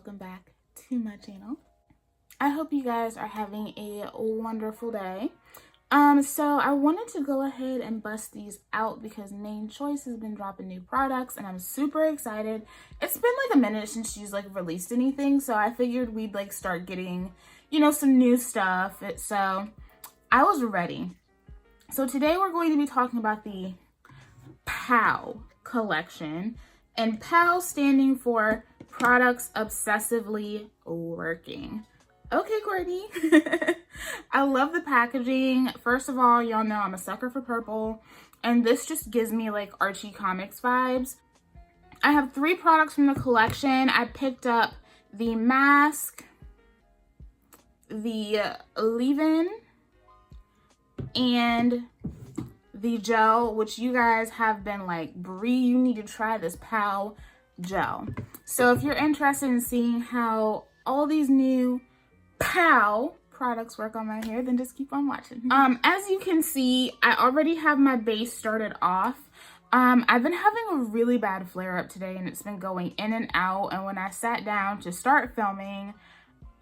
welcome back to my channel. I hope you guys are having a wonderful day. So I wanted to go ahead and bust these out because Mane Choice has been dropping new products and I'm super excited. It's been like a minute since she's like released anything, so I figured we'd like start getting, some new stuff. So I was ready. So today we're going to be talking about the POW collection, and POW standing for Products Obsessively Working. Okay, Courtney. I love the packaging. First of all, y'all know I'm a sucker for purple, and this just gives me like Archie Comics vibes. I have 3 products from the collection. I picked up the mask, the leave-in, and the gel, which you guys have been like, Brie, you need to try this POW gel. So if you're interested in seeing how all these new POW products work on my hair, then just keep on watching. As you can see, I already have my base started off. I've been having a really bad flare up today and it's been going in and out, and when I sat down to start filming,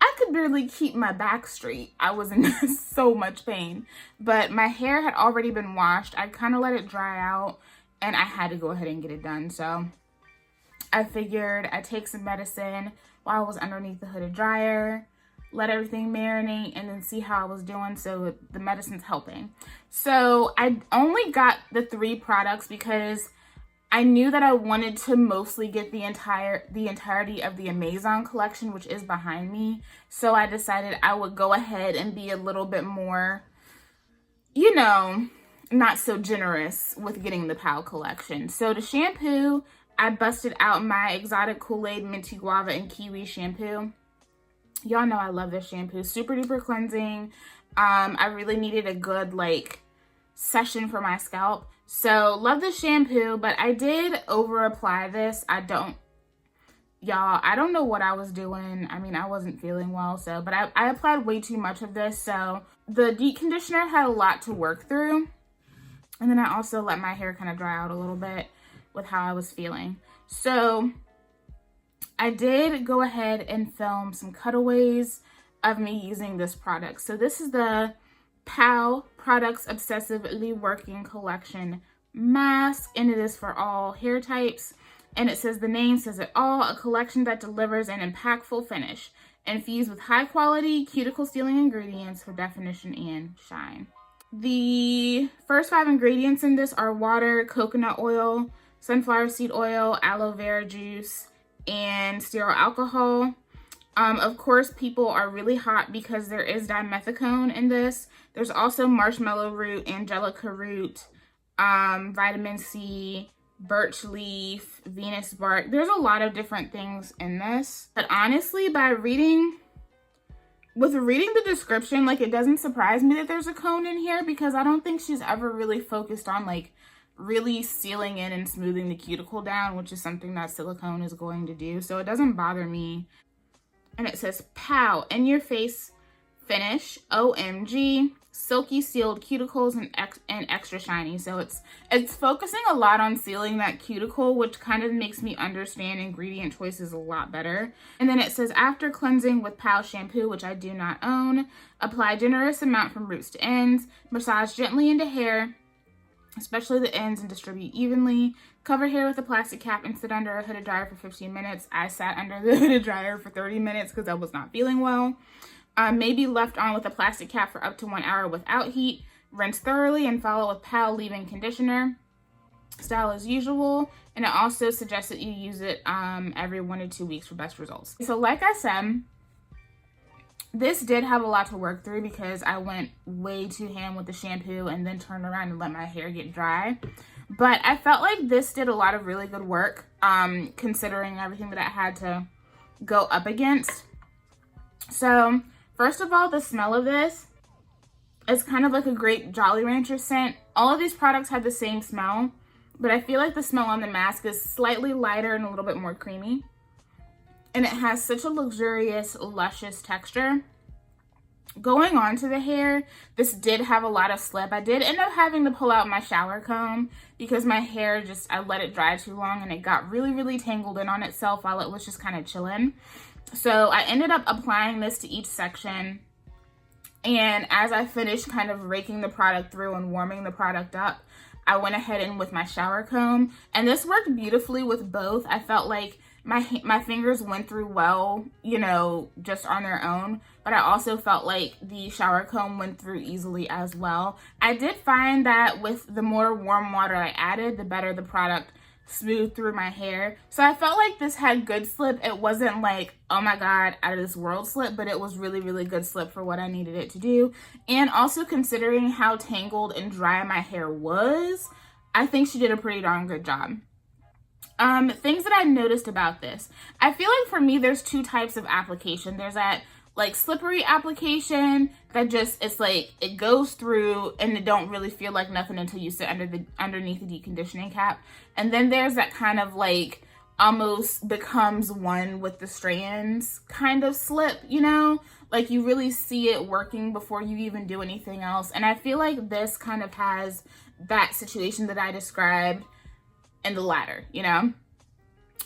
I could barely keep my back straight. I was in so much pain, but my hair had already been washed. I kind of let it dry out and I had to go ahead and get it done. So I figured I'd take some medicine while I was underneath the hooded dryer, let everything marinate, and then see how I was doing. So the medicine's helping. So I only got the 3 products because I knew that I wanted to mostly get the entirety of the Amazon collection, which is behind me. So I decided I would go ahead and be a little bit more, not so generous with getting the POW collection. So the shampoo, I busted out my Exotic Kool-Aid Minty Guava and Kiwi shampoo. Y'all know I love this shampoo. Super duper cleansing. I really needed a good session for my scalp. So love the shampoo, but I did over apply this. I don't know what I was doing. I mean, I wasn't feeling well, but I applied way too much of this. So the deep conditioner had a lot to work through. And then I also let my hair kind of dry out a little bit with how I was feeling. So I did go ahead and film some cutaways of me using this product. So this is the POW Products Obsessively Working Collection mask, and it is for all hair types. And it says, the name says it all, a collection that delivers an impactful finish, infused with high quality cuticle sealing ingredients for definition and shine. The first 5 ingredients in this are water, coconut oil, sunflower seed oil, aloe vera juice, and stearyl alcohol. Of course, people are really hot because there is dimethicone in this. There's also marshmallow root, angelica root, vitamin C, birch leaf, Venus bark. There's a lot of different things in this. But honestly, reading the description, it doesn't surprise me that there's a cone in here, because I don't think she's ever really focused on really sealing in and smoothing the cuticle down, which is something that silicone is going to do. So it doesn't bother me. And it says POW, in your face finish, OMG, silky sealed cuticles and extra shiny. So it's focusing a lot on sealing that cuticle, which kind of makes me understand ingredient choices a lot better. And then it says, after cleansing with POW shampoo, which I do not own, apply generous amount from roots to ends, massage gently into hair, especially the ends, and distribute evenly. Cover hair with a plastic cap and sit under a hooded dryer for 15 minutes. I sat under the hooded dryer for 30 minutes because I was not feeling well. Maybe left on with a plastic cap for up to 1 hour without heat. Rinse thoroughly and follow with POW leave-in conditioner. Style as usual. And it also suggests that you use it every 1 to 2 weeks for best results. So like I said, this did have a lot to work through because I went way too ham with the shampoo and then turned around and let my hair get dry. But I felt like this did a lot of really good work, considering everything that I had to go up against. So first of all, the smell of this is kind of like a grape Jolly Rancher scent. All of these products have the same smell, but I feel like the smell on the mask is slightly lighter and a little bit more creamy. And it has such a luxurious, luscious texture. Going on to the hair, this did have a lot of slip. I did end up having to pull out my shower comb because my hair I let it dry too long and it got really, really tangled in on itself while it was just kind of chilling. So I ended up applying this to each section. And as I finished kind of raking the product through and warming the product up, I went ahead in with my shower comb. And this worked beautifully with both. I felt like my fingers went through well, you know, just on their own, but I also felt like the shower comb went through easily as well. I did find that with the more warm water I added, the better the product smoothed through my hair. So I felt like this had good slip. It wasn't like, oh my God, out of this world slip, but it was really, really good slip for what I needed it to do. And also considering how tangled and dry my hair was, I think she did a pretty darn good job. Things that I noticed about this. I feel like for me, there's two types of application. There's that like slippery application that just, it's like, it goes through and it don't really feel like nothing until you sit underneath the deconditioning cap. And then there's that kind of like almost becomes one with the strands kind of slip, you know? Like you really see it working before you even do anything else. And I feel like this kind of has that situation that I described in the latter, you know?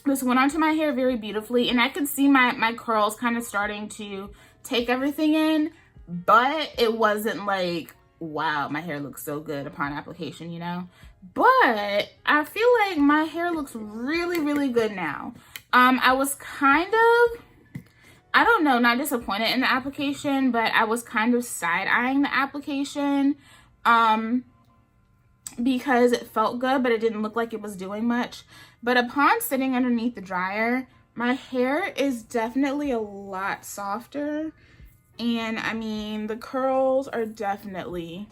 This went onto my hair very beautifully, and I could see my curls kind of starting to take everything in, but it wasn't like, wow, my hair looks so good upon application, you know? But I feel like my hair looks really, really good now. I was kind of, I don't know, not disappointed in the application, but I was kind of side-eyeing the application, because it felt good, but it didn't look like it was doing much. But upon sitting underneath the dryer, my hair is definitely a lot softer. And I mean, the curls are definitely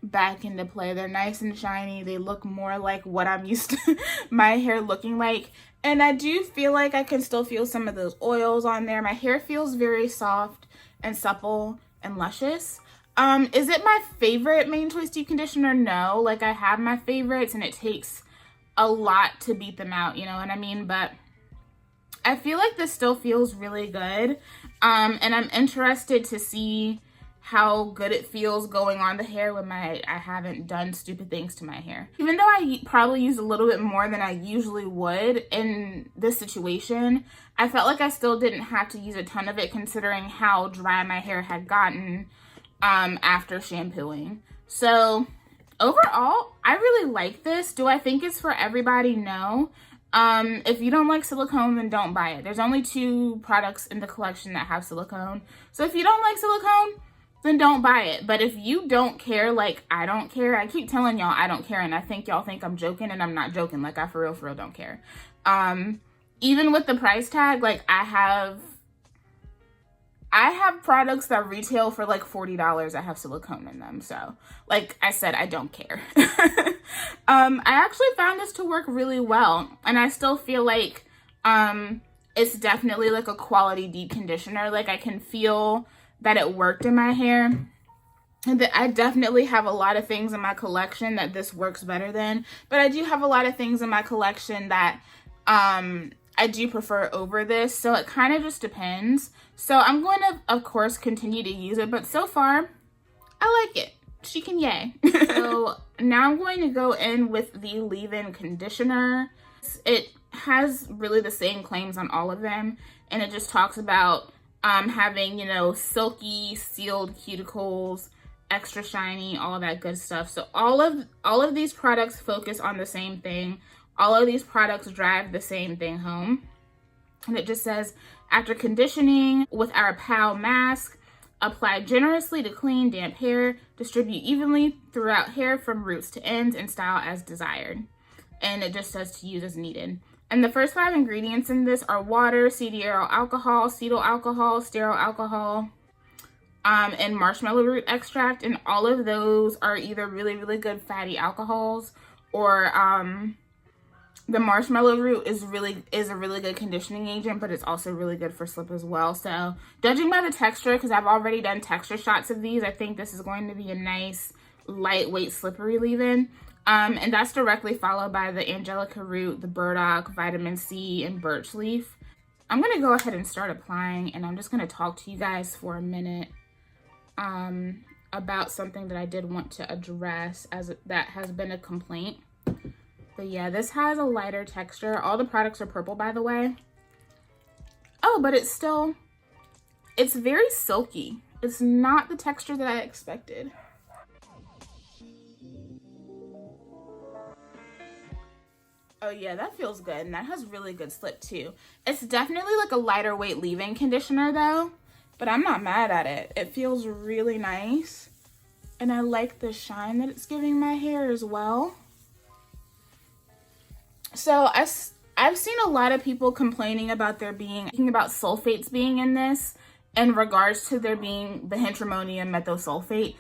back into play. They're nice and shiny. They look more like what I'm used to my hair looking like. And I do feel like I can still feel some of those oils on there. My hair feels very soft and supple and luscious. Is it my favorite Mane Choice deep conditioner? No. Like, I have my favorites and it takes a lot to beat them out, you know what I mean? But I feel like this still feels really good. And I'm interested to see how good it feels going on the hair when I haven't done stupid things to my hair. Even though I probably use a little bit more than I usually would in this situation, I felt like I still didn't have to use a ton of it considering how dry my hair had gotten after shampooing. So overall, I really like this. Do I think it's for everybody? No. If you don't like silicone, then don't buy it. There's only 2 products in the collection that have silicone. So if you don't like silicone, then don't buy it. But if you don't care, like I don't care, I keep telling y'all I don't care, and I think y'all think I'm joking, and I'm not joking. Like, I for real don't care. Even with the price tag, like I have products that retail for like $40 that have silicone in them. So like I said, I don't care. I actually found this to work really well. And I still feel like it's definitely like a quality deep conditioner. Like, I can feel that it worked in my hair. And that I definitely have a lot of things in my collection that this works better than. But I do have a lot of things in my collection that I do prefer over this. So it kind of just depends. So I'm going to, of course, continue to use it. But so far, I like it. She can yay. So now I'm going to go in with the leave-in conditioner. It has really the same claims on all of them. And it just talks about having, you know, silky, sealed cuticles, extra shiny, all that good stuff. So all of these products focus on the same thing. All of these products drive the same thing home. And it just says, after conditioning with our POW mask, apply generously to clean, damp hair, distribute evenly throughout hair from roots to ends, and style as desired. And it just says to use as needed. And the first 5 ingredients in this are water, cetyl alcohol, cetyl alcohol, stearyl alcohol, and marshmallow root extract. And all of those are either really, really good fatty alcohols, or the marshmallow root is a really good conditioning agent, but it's also really good for slip as well. So judging by the texture, because I've already done texture shots of these, I think this is going to be a nice lightweight slippery leave-in. And that's directly followed by the angelica root, the burdock, vitamin C, and birch leaf. I'm going to go ahead and start applying, and I'm just going to talk to you guys for a minute about something that I did want to address as that has been a complaint. But yeah, this has a lighter texture. All the products are purple, by the way. Oh, but it's very silky. It's not the texture that I expected. Oh yeah, that feels good, and that has really good slip too. It's definitely like a lighter weight leave-in conditioner though, but I'm not mad at it. It feels really nice, and I like the shine that it's giving my hair as well. So I've seen a lot of people complaining about sulfates being in this in regards to there being benzhidramonium methosulfate.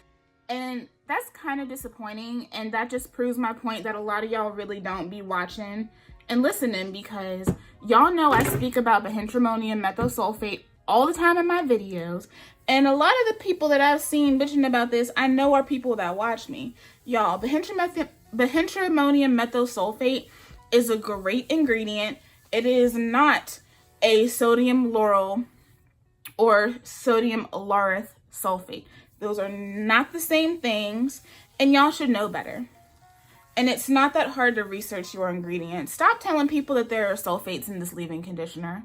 And that's kind of disappointing, and that just proves my point that a lot of y'all really don't be watching and listening, because y'all know I speak about benzhidramonium methosulfate all the time in my videos, and a lot of the people that I've seen bitching about this, I know are people that watch me. Y'all, benzhidramonium methosulfate is a great ingredient. It is not a sodium lauryl or sodium laureth sulfate. Those are not the same things, and y'all should know better. And it's not that hard to research your ingredients. Stop telling people that there are sulfates in this leave-in conditioner.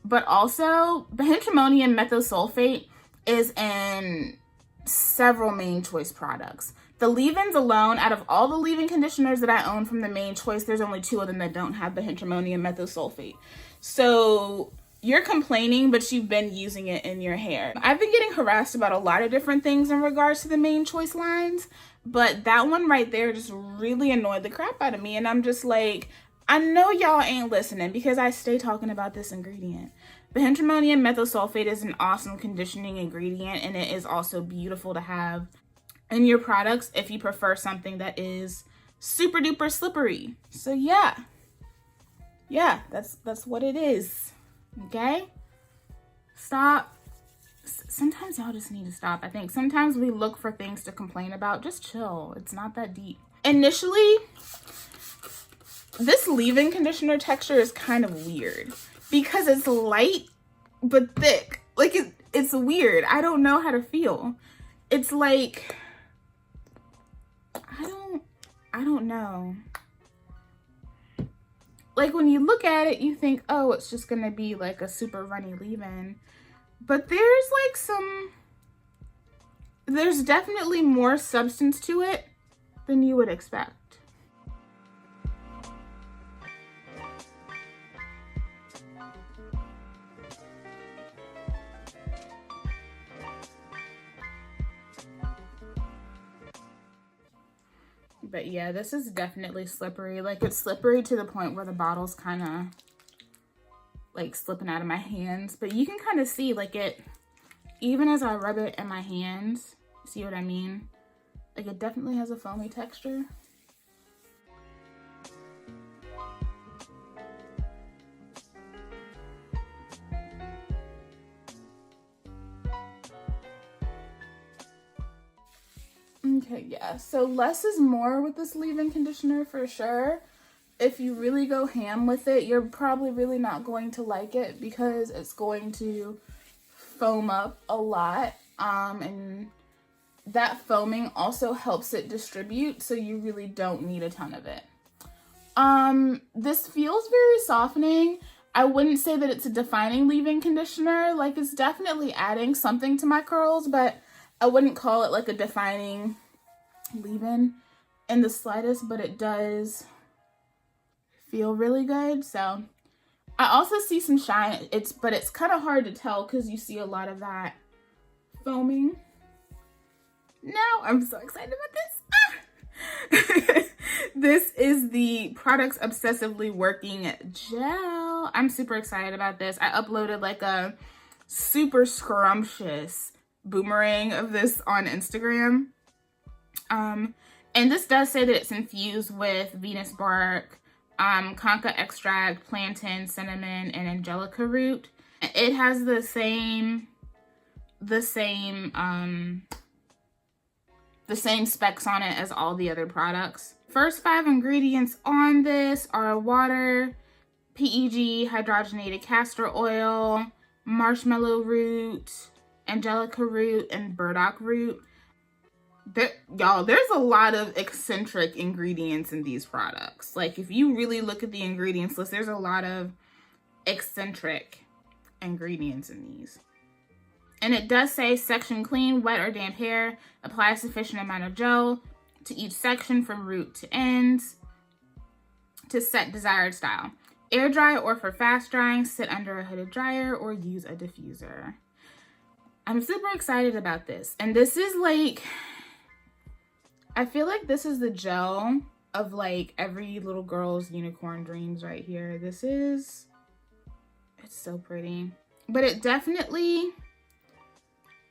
But also, benzhidramonium methosulfate is in several Mane Choice products. The leave-ins alone, out of all the leave-in conditioners that I own from the Mane Choice, there's only 2 of them that don't have benzhidramonium methosulfate. So you're complaining, but you've been using it in your hair. I've been getting harassed about a lot of different things in regards to the Mane Choice lines, but that one right there just really annoyed the crap out of me. And I'm just like, I know y'all ain't listening because I stay talking about this ingredient. Benzhidramonium methosulfate is an awesome conditioning ingredient, and it is also beautiful to have in your products if you prefer something that is super duper slippery. So yeah, that's what it is. Okay? Stop. Sometimes y'all just need to stop. I think sometimes we look for things to complain about. Just chill. It's not that deep. Initially, this leave-in conditioner texture is kind of weird because it's light but thick. Like it's weird. I don't know how to feel. It's like, I don't know. Like when you look at it, you think, oh, it's just gonna be like a super runny leave-in. But there's definitely more substance to it than you would expect. But yeah, this is definitely slippery. Like it's slippery to the point where the bottle's kind of like slipping out of my hands. But you can kind of see like it, even as I rub it in my hands, see what I mean? Like it definitely has a foamy texture. Okay, yeah, so less is more with this leave-in conditioner for sure. If you really go ham with it, you're probably really not going to like it because it's going to foam up a lot. And that foaming also helps it distribute, so you really don't need a ton of it. This feels very softening. I wouldn't say that it's a defining leave-in conditioner. Like it's definitely adding something to my curls, but I wouldn't call it like a defining leave-in in the slightest, but it does feel really good. So I also see some shine. But it's kind of hard to tell because you see a lot of that foaming. Now I'm so excited about this. This is the Products Obsessively Working Gel. I'm super excited about this. I uploaded like a super scrumptious boomerang of this on Instagram. And this does say that it's infused with Venus bark, conca extract, plantain, cinnamon, and angelica root. It has the same specs on it as all the other products. First 5 ingredients on this are water, PEG, hydrogenated castor oil, marshmallow root, angelica root, and burdock root. Y'all, there's a lot of eccentric ingredients in these products. Like, if you really look at the ingredients list, there's a lot of eccentric ingredients in these. And it does say section clean, wet or damp hair. Apply a sufficient amount of gel to each section from root to ends to set desired style. Air dry or for fast drying, sit under a hooded dryer or use a diffuser. I'm super excited about this. And this is like, I feel like this is the gel of like every little girl's unicorn dreams right here. This is, it's so pretty. But it definitely,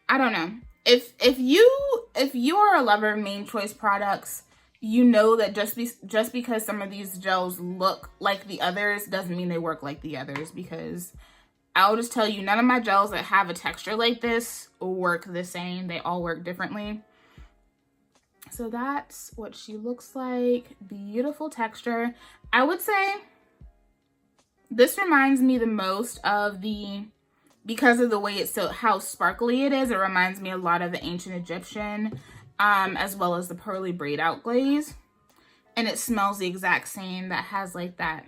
I don't know. If you are a lover of Mane Choice products, you know that just because some of these gels look like the others doesn't mean they work like the others, because I'll just tell you, none of my gels that have a texture like this work the same. They all work differently. So that's what she looks like. Beautiful texture. I would say this reminds me the most of the, because of the way it's so, how sparkly it is, it reminds me a lot of the ancient Egyptian, as well as the pearly braid out glaze. And it smells the exact same. That has like that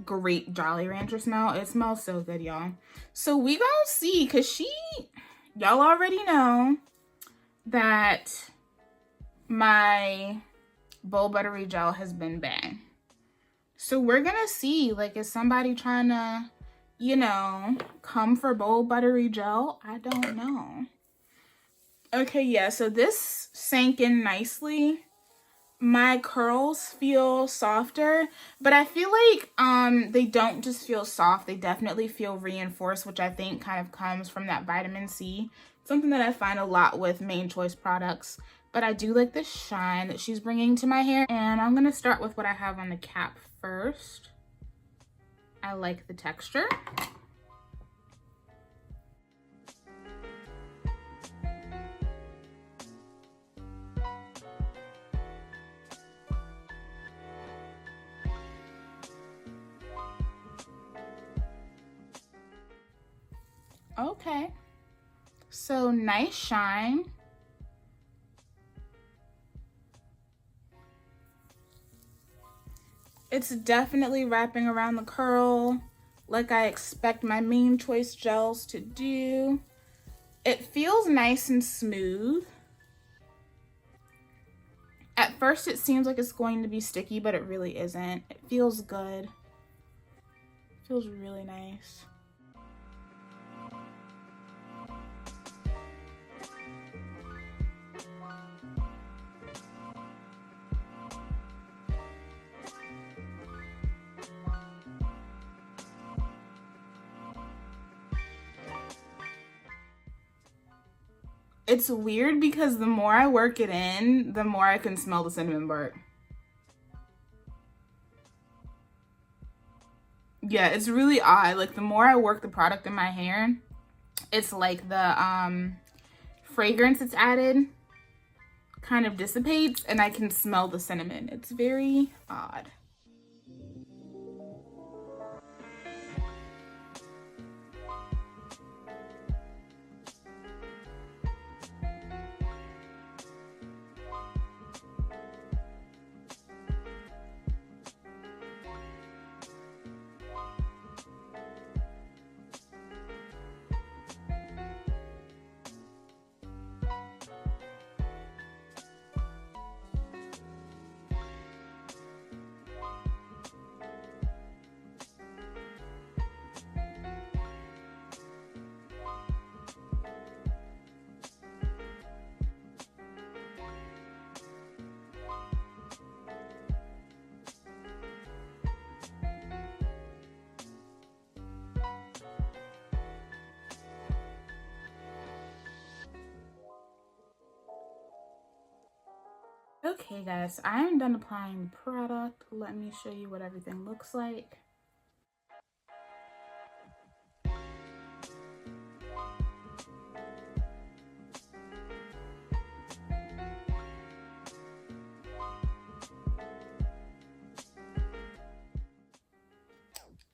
great Jolly Rancher smell. It smells so good, y'all. So we gonna see, cause y'all already know that my Bold Buttery gel has been banned. So we're gonna see, like, is somebody trying to, you know, come for Bold Buttery gel? I don't know. Okay, yeah, so this sank in nicely. My curls feel softer, but I feel like they don't just feel soft. They definitely feel reinforced, which I think kind of comes from that vitamin C. Something that I find a lot with Mane Choice products. But I do like the shine that she's bringing to my hair. And I'm going to start with what I have on the cap first. I like the texture. Okay, so nice shine. It's definitely wrapping around the curl like I expect my Mane Choice gels to do. It feels nice and smooth. At first it seems like it's going to be sticky, but it really isn't. It feels good. It feels really nice. It's weird because the more I work it in, the more I can smell the cinnamon bark. Yeah, it's really odd. Like, the more I work the product in my hair, it's like the fragrance it's added kind of dissipates and I can smell the cinnamon. It's very odd. Okay guys, I am done applying the product. Let me show you what everything looks like.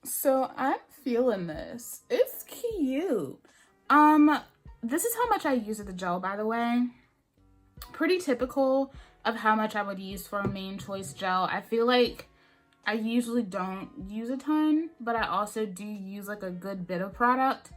So I'm feeling this. It's cute. this is how much I use of the gel, by the way. Pretty typical of how much I would use for a Mane Choice gel. I feel like I usually don't use a ton, but I also do use like a good bit of product.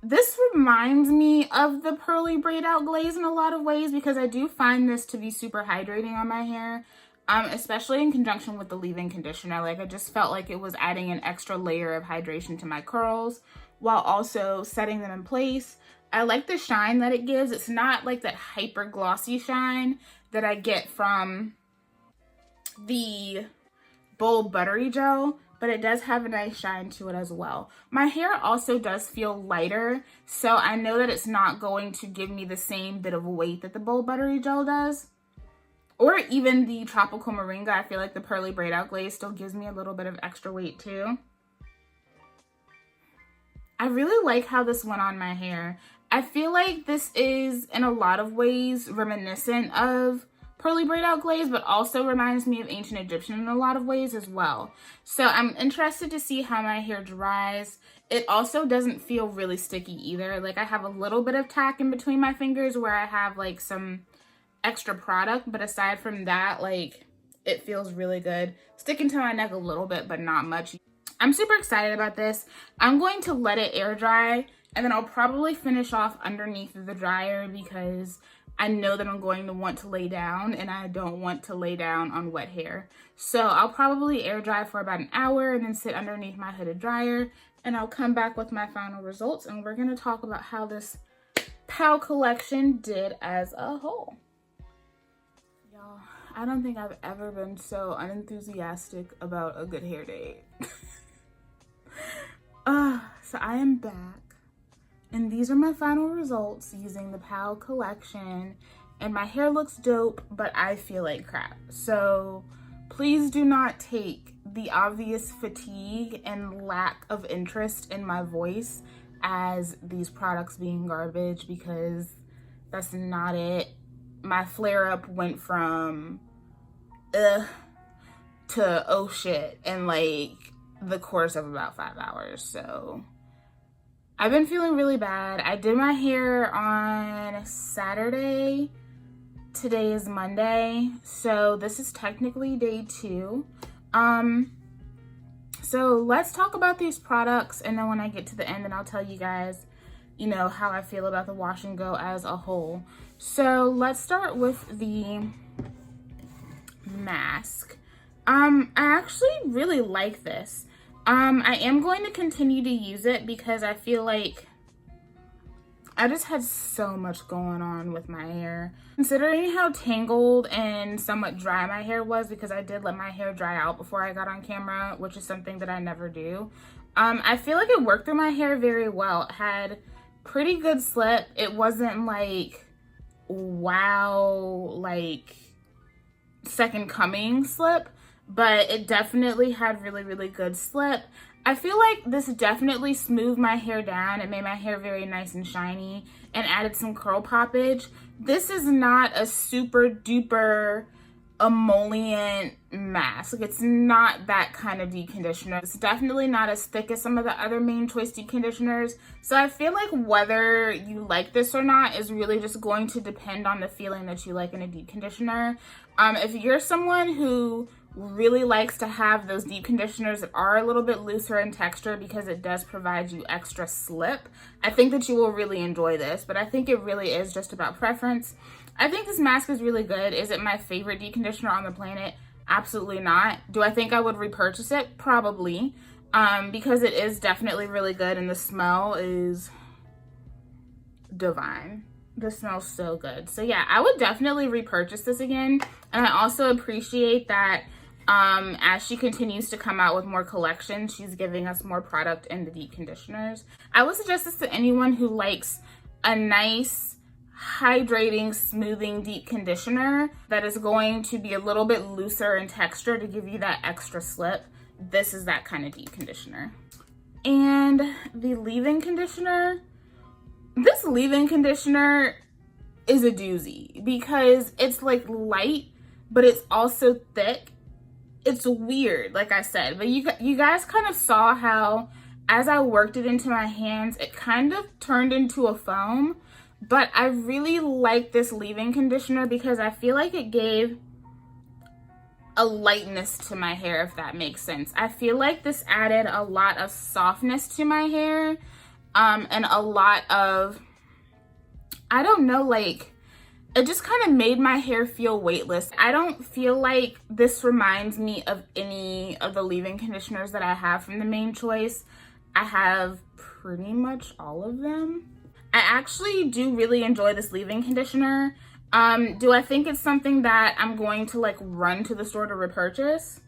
This reminds me of the Pearly Braid Out Glaze in a lot of ways, because I do find this to be super hydrating on my hair, especially in conjunction with the leave-in conditioner. Like, I just felt like it was adding an extra layer of hydration to my curls while also setting them in place. I like the shine that it gives. It's not like that hyper glossy shine that I get from the Bold Buttery Gel, but it does have a nice shine to it as well. My hair also does feel lighter, so I know that it's not going to give me the same bit of weight that the Bold Buttery Gel does. Or even the Tropical Moringa. I feel like the Pearly Braid Out Glaze still gives me a little bit of extra weight too. I really like how this went on my hair. I feel like this is, in a lot of ways, reminiscent of Pearly Braid Out Glaze, but also reminds me of Ancient Egyptian in a lot of ways as well. So I'm interested to see how my hair dries. It also doesn't feel really sticky either. Like, I have a little bit of tack in between my fingers where I have like some extra product, but aside from that, like, it feels really good. Sticking to my neck a little bit, but not much. I'm super excited about this. I'm going to let it air dry, and then I'll probably finish off underneath the dryer because I know that I'm going to want to lay down, and I don't want to lay down on wet hair. So I'll probably air dry for about an hour and then sit underneath my hooded dryer, and I'll come back with my final results, and we're going to talk about how this POW collection did as a whole. Y'all, I don't think I've ever been so unenthusiastic about a good hair day. So I am back. And these are my final results using the POW collection. And my hair looks dope, but I feel like crap. So please do not take the obvious fatigue and lack of interest in my voice as these products being garbage, because that's not it. My flare up went from to oh shit in like the course of about 5 hours. So I've been feeling really bad. I did my hair on Saturday. Today is Monday. So this is technically day 2. So let's talk about these products, and then when I get to the end, then I'll tell you guys, you know, how I feel about the Wash and Go as a whole. So let's start with the mask. I actually really like this. I am going to continue to use it because I feel like I just had so much going on with my hair. Considering how tangled and somewhat dry my hair was, because I did let my hair dry out before I got on camera, which is something that I never do. I feel like it worked through my hair very well. It had pretty good slip. It wasn't like, wow, like second coming slip, but it definitely had really, really good slip. I feel like this definitely smoothed my hair down. It made my hair very nice and shiny and added some curl poppage. This is not a super duper emollient mask. It's not that kind of deep conditioner. It's definitely not as thick as some of the other Mane Choice deep conditioners. So I feel like whether you like this or not is really just going to depend on the feeling that you like in a deep conditioner. If you're someone who really likes to have those deep conditioners that are a little bit looser in texture because it does provide you extra slip, I think that you will really enjoy this, but I think it really is just about preference. I think this mask is really good. Is it my favorite deep conditioner on the planet? Absolutely not. Do I think I would repurchase it? Probably, because it is definitely really good and the smell is divine. The smells so good. So yeah, I would definitely repurchase this again. And I also appreciate that as she continues to come out with more collections, she's giving us more product in the deep conditioners. I would suggest this to anyone who likes a nice, hydrating, smoothing deep conditioner that is going to be a little bit looser in texture to give you that extra slip. This is that kind of deep conditioner. And the leave-in conditioner, this leave-in conditioner is a doozy because it's like light, but it's also thick. It's weird, like I said, but you guys kind of saw how as I worked it into my hands, it kind of turned into a foam. But I really like this leave-in conditioner because I feel like it gave a lightness to my hair, if that makes sense. I feel like this added a lot of softness to my hair, and a lot of, I don't know, like, it just kind of made my hair feel weightless. I don't feel like this reminds me of any of the leave-in conditioners that I have from the Mane Choice. I have pretty much all of them. I actually do really enjoy this leave-in conditioner. Do I think it's something that I'm going to like run to the store to repurchase?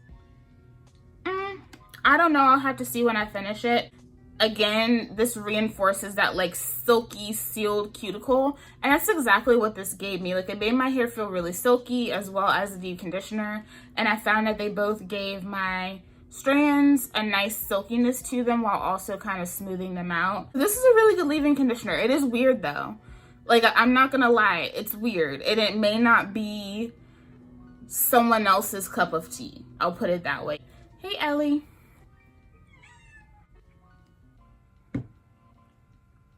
I don't know. I'll have to see when I finish it. Again, this reinforces that like silky sealed cuticle, and that's exactly what this gave me. Like, it made my hair feel really silky as well as the deep conditioner, and I found that they both gave my strands a nice silkiness to them while also kind of smoothing them out. This is a really good leave-in conditioner. It is weird though. Like, I'm not gonna lie, it's weird, and it may not be someone else's cup of tea. I'll put it that way. Hey, Ellie.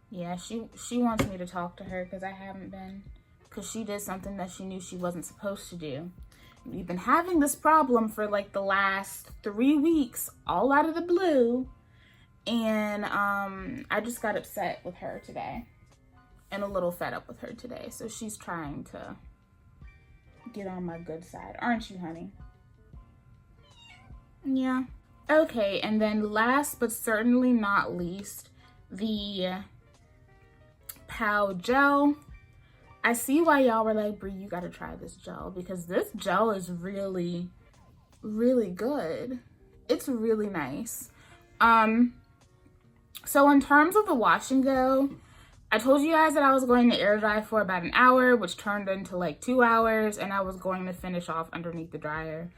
Yeah, she wants me to talk to her because I haven't been, because she did something that she knew she wasn't supposed to do. We've been having this problem for like the last 3 weeks, all out of the blue, and I just got upset with her today and a little fed up with her today. So she's trying to get on my good side, aren't you, honey? Yeah. Okay, and then last but certainly not least, the Pow gel. I see why y'all were like, Brie, you gotta try this gel, because this gel is really, really good. It's really nice. So in terms of the wash and go, I told you guys that I was going to air dry for about an hour, which turned into like 2 hours, and I was going to finish off underneath the dryer.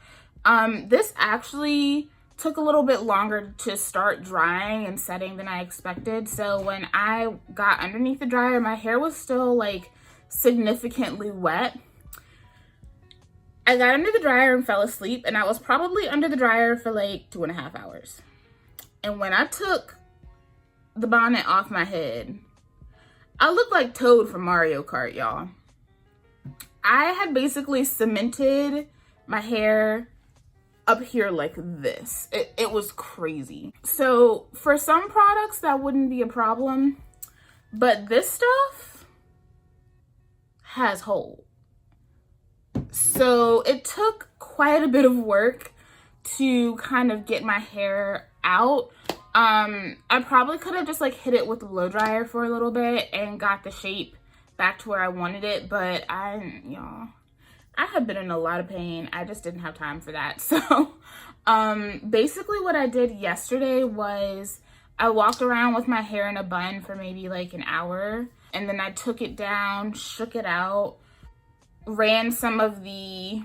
This actually took a little bit longer to start drying and setting than I expected. So when I got underneath the dryer, my hair was still like significantly wet. I got under the dryer and fell asleep, and I was probably under the dryer for like 2.5 hours. And when I took the bonnet off my head, I looked like Toad from Mario Kart, y'all. I had basically cemented my hair up here like this. It was crazy. So for some products that wouldn't be a problem, but this stuff has hold. So it took quite a bit of work to kind of get my hair out. I probably could have just like hit it with a blow dryer for a little bit and got the shape back to where I wanted it, but y'all, I have been in a lot of pain. I just didn't have time for that. So basically what I did yesterday was I walked around with my hair in a bun for maybe like an hour, and then I took it down, shook it out, ran some of the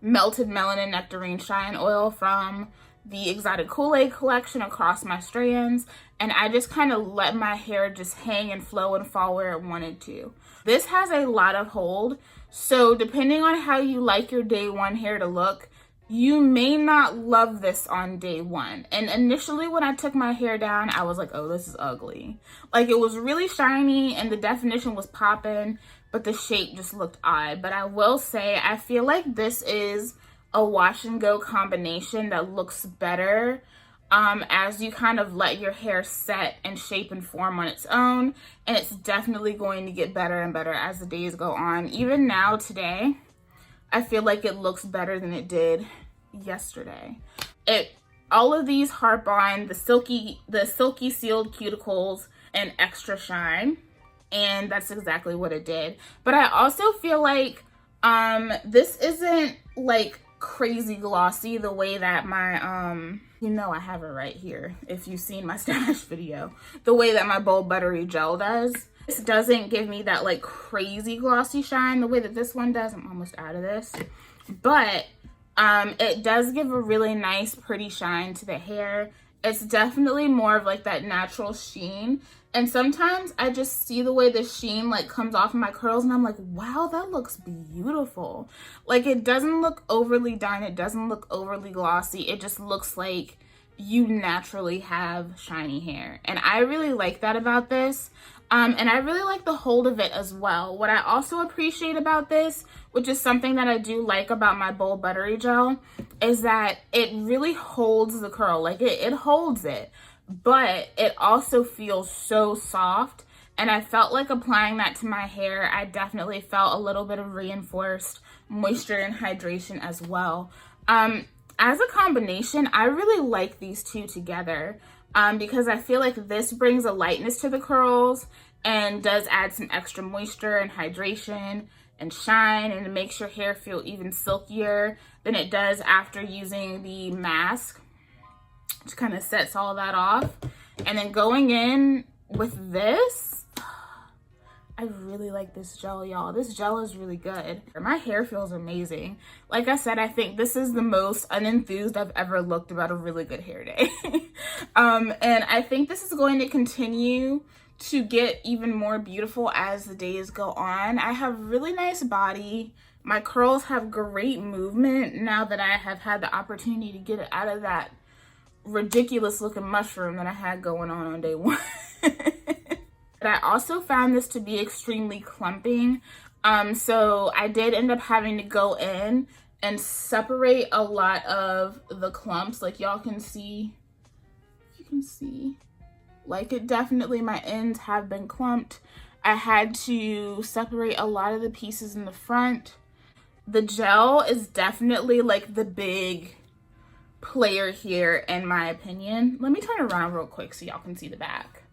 melted melanin nectarine shine oil from the Exotic Kool-Aid collection across my strands, and I just kind of let my hair just hang and flow and fall where it wanted to. This has a lot of hold, so depending on how you like your day one hair to look, you may not love this on day one. And initially when I took my hair down, I was like, oh, this is ugly. Like, it was really shiny and the definition was popping, but the shape just looked odd. But I will say, I feel like this is a wash and go combination that looks better as you kind of let your hair set and shape and form on its own, and it's definitely going to get better and better as the days go on. Even now today, I feel like it looks better than it did yesterday. All of these harp on the silky sealed cuticles and extra shine, and that's exactly what it did. But I also feel like this isn't like crazy glossy the way that my you know, I have it right here if you've seen my stash video, the way that my Bold Buttery gel does. This doesn't give me that like crazy glossy shine the way that this one does. I'm almost out of this, but it does give a really nice pretty shine to the hair. It's definitely more of like that natural sheen, and sometimes I just see the way the sheen like comes off of my curls and I'm like, wow, that looks beautiful. Like, it doesn't look overly done, it doesn't look overly glossy, it just looks like you naturally have shiny hair. And I really like that about this. And I really like the hold of it as well. What I also appreciate about this, which is something that I do like about my Bold Buttery Gel, is that it really holds the curl. Like it holds it, but it also feels so soft. And I felt like applying that to my hair, I definitely felt a little bit of reinforced moisture and hydration as well. As a combination, I really like these two together. Because I feel like this brings a lightness to the curls and does add some extra moisture and hydration and shine, and it makes your hair feel even silkier than it does after using the mask, which kind of sets all that off. And then going in with this, I really like this gel, y'all. This gel is really good. My hair feels amazing. Like I said, I think this is the most unenthused I've ever looked about a really good hair day. And I think this is going to continue to get even more beautiful as the days go on. I have really nice body. My curls have great movement now that I have had the opportunity to get it out of that ridiculous looking mushroom that I had going on day one. But I also found this to be extremely clumping. So I did end up having to go in and separate a lot of the clumps. Like y'all can see, you can see, like it definitely, my ends have been clumped. I had to separate a lot of the pieces in the front. The gel is definitely like the big player here in my opinion. Let me turn around real quick so y'all can see the back.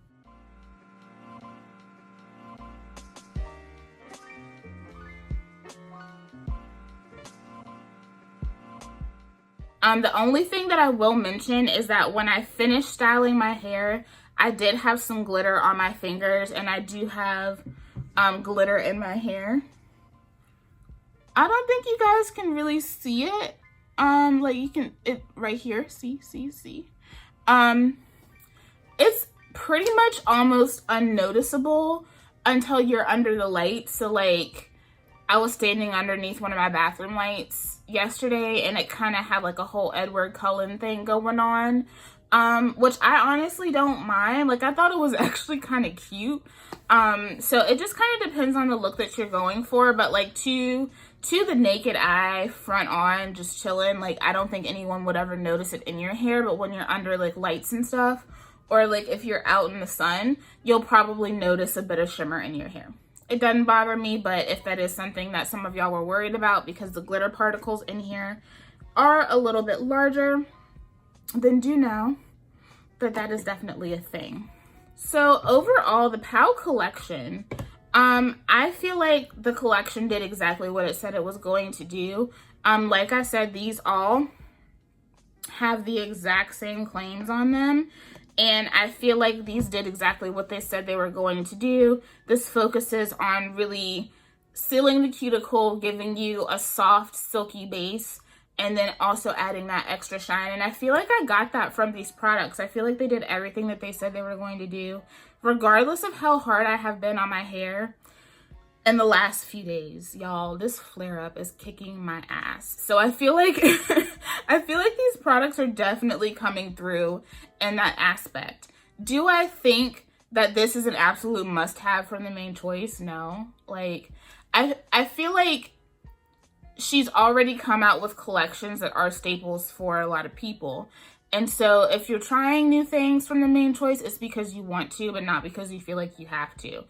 The only thing that I will mention is that when I finished styling my hair, I did have some glitter on my fingers, and I do have glitter in my hair. I don't think you guys can really see it. Like you can, it right here, see. It's pretty much almost unnoticeable until you're under the light. So like, I was standing underneath one of my bathroom lights yesterday, and it kind of had like a whole Edward Cullen thing going on, which I honestly don't mind. Like I thought it was actually kind of cute. So it just kind of depends on the look that you're going for, but like to the naked eye, front on, just chilling, like I don't think anyone would ever notice it in your hair. But when you're under like lights and stuff, or like if you're out in the sun, you'll probably notice a bit of shimmer in your hair. It doesn't bother me, but if that is something that some of y'all were worried about because the glitter particles in here are a little bit larger, then do know that that is definitely a thing. So overall, the POW collection, I feel like the collection did exactly what it said it was going to do. Like I said, these all have the exact same claims on them. And I feel like these did exactly what they said they were going to do. This focuses on really sealing the cuticle, giving you a soft, silky base, and then also adding that extra shine. And I feel like I got that from these products. I feel like they did everything that they said they were going to do, regardless of how hard I have been on my hair in the last few days. Y'all, this flare up is kicking my ass. So I feel like I feel like these products are definitely coming through in that aspect. Do I think that this is an absolute must-have from the Mane Choice? No. Like I feel like she's already come out with collections that are staples for a lot of people. And so if you're trying new things from the Mane Choice, it's because you want to, but not because you feel like you have to.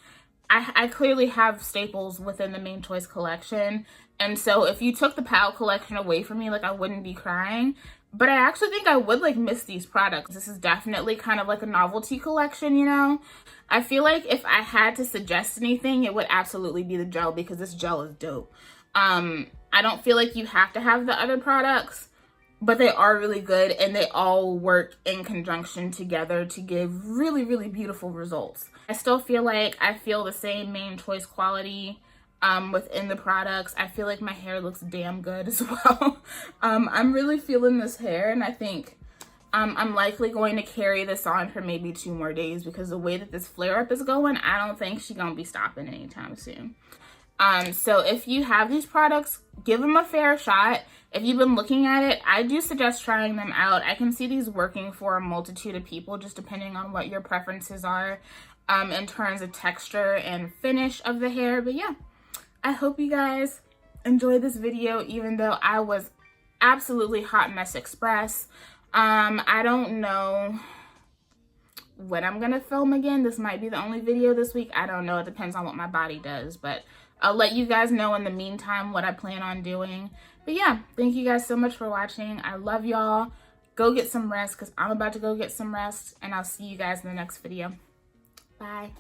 I clearly have staples within the Mane Choice collection. And so if you took the POW collection away from me, like I wouldn't be crying. But I actually think I would like miss these products. This is definitely kind of like a novelty collection, you know? I feel like if I had to suggest anything, it would absolutely be the gel, because this gel is dope. I don't feel like you have to have the other products, but they are really good, and they all work in conjunction together to give really, really beautiful results. I still feel like I feel the same Mane Choice quality within the products. I feel like my hair looks damn good as well. I'm really feeling this hair, and I think I'm likely going to carry this on for maybe 2 more days, because the way that this flare up is going, I don't think she's gonna be stopping anytime soon. So if you have these products, give them a fair shot. If you've been looking at it, I do suggest trying them out. I can see these working for a multitude of people, just depending on what your preferences are in terms of texture and finish of the hair. But yeah, I hope you guys enjoyed this video, even though I was absolutely hot mess express. I don't know when I'm gonna film again. This might be the only video this week. I don't know. It depends on what my body does, but I'll let you guys know in the meantime what I plan on doing. But yeah, thank you guys so much for watching. I love y'all. Go get some rest because I'm about to go get some rest, and I'll see you guys in the next video. Bye.